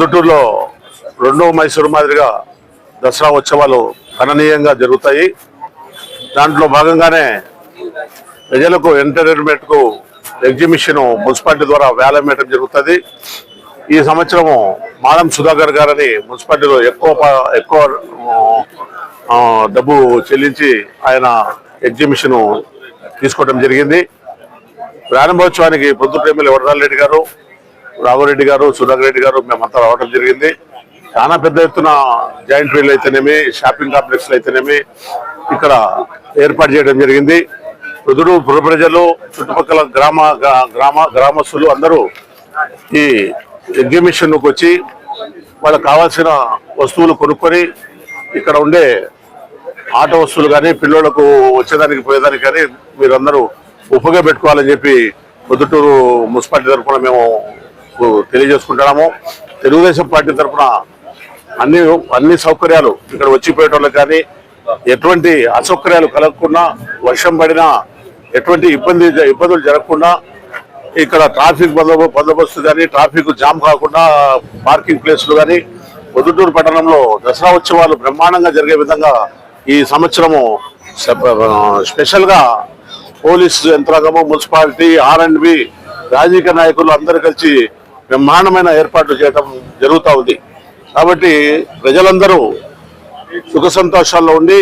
పొద్దుటూరులో రెండో మైసూరు మాదిరిగా దసరా ఉత్సవాలు గణనీయంగా జరుగుతాయి. దాంట్లో భాగంగానే ప్రజలకు ఎంటర్టైన్మెంట్ కు ఎగ్జిబిషన్ మున్సిపాలిటీ ద్వారా వేలం జరుగుతుంది. ఈ సంవత్సరము మాలం సుధాకర్ గారని మున్సిపాలిటీలో ఎక్కువ డబ్బు చెల్లించి ఆయన ఎగ్జిబిషన్ తీసుకోవడం జరిగింది. ప్రారంభోత్సవానికి పొద్దుటూరు ఎమ్మెల్యే వరదాల్ రెడ్డి గారు, రాఘవరెడ్డి గారు, సుధాకర్ రెడ్డి గారు మేమంతా రావడం జరిగింది. చాలా పెద్ద ఎత్తున జాయింట్ వీల్ అయితేనేమి, షాపింగ్ కాంప్లెక్స్లు అయితేనేమి ఇక్కడ ఏర్పాటు చేయడం జరిగింది. పొద్దుటూరు పుర ప్రజలు, చుట్టుపక్కల గ్రామస్తులు అందరూ ఈ ఎగ్జిబిషన్కు వచ్చి వాళ్ళకు కావాల్సిన వస్తువులు కొనుక్కొని ఇక్కడ ఉండే ఆట వస్తువులు కానీ, పిల్లలకు వచ్చేదానికి పోయేదానికి కానీ మీరందరూ ఉపయోగపెట్టుకోవాలని చెప్పి పొద్దుటూరు మున్సిపాలిటీ తరఫున మేము తెలియజేసుకుంటున్నాము. తెలుగుదేశం పార్టీ తరఫున అన్ని సౌకర్యాలు ఇక్కడ వచ్చిపోయేటోళ్ళకి కానీ ఎటువంటి అసౌకర్యాలు కలగకుండా, వర్షం పడినా ఎటువంటి ఇబ్బందులు జరగకుండా ఇక్కడ ట్రాఫిక్ బందోబస్తు కానీ, ట్రాఫిక్ జామ్ కాకుండా పార్కింగ్ ప్లేస్లు కానీ పొద్దుటూరు పట్టణంలో దసరా ఉత్సవాలు బ్రహ్మాండంగా జరిగే విధంగా ఈ సంవత్సరము స్పెషల్గా పోలీసు యంత్రాంగము, మున్సిపాలిటీ, R&B రాజకీయ నాయకులు అందరూ కలిసి బ్రహ్మాండమైన ఏర్పాట్లు చేయడం జరుగుతూ ఉంది. కాబట్టి ప్రజలందరూ సుఖ సంతోషాల్లో ఉండి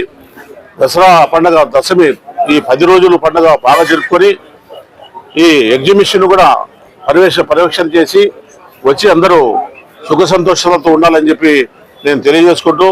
దసరా పండుగ, దశమి ఈ 10 రోజులు పండుగ బాగా జరుపుకొని ఈ ఎగ్జిబిషన్ కూడా పర్యవేక్షణ చేసి వచ్చి అందరూ సుఖ సంతోషాలతో ఉండాలని చెప్పి నేను తెలియజేసుకుంటూ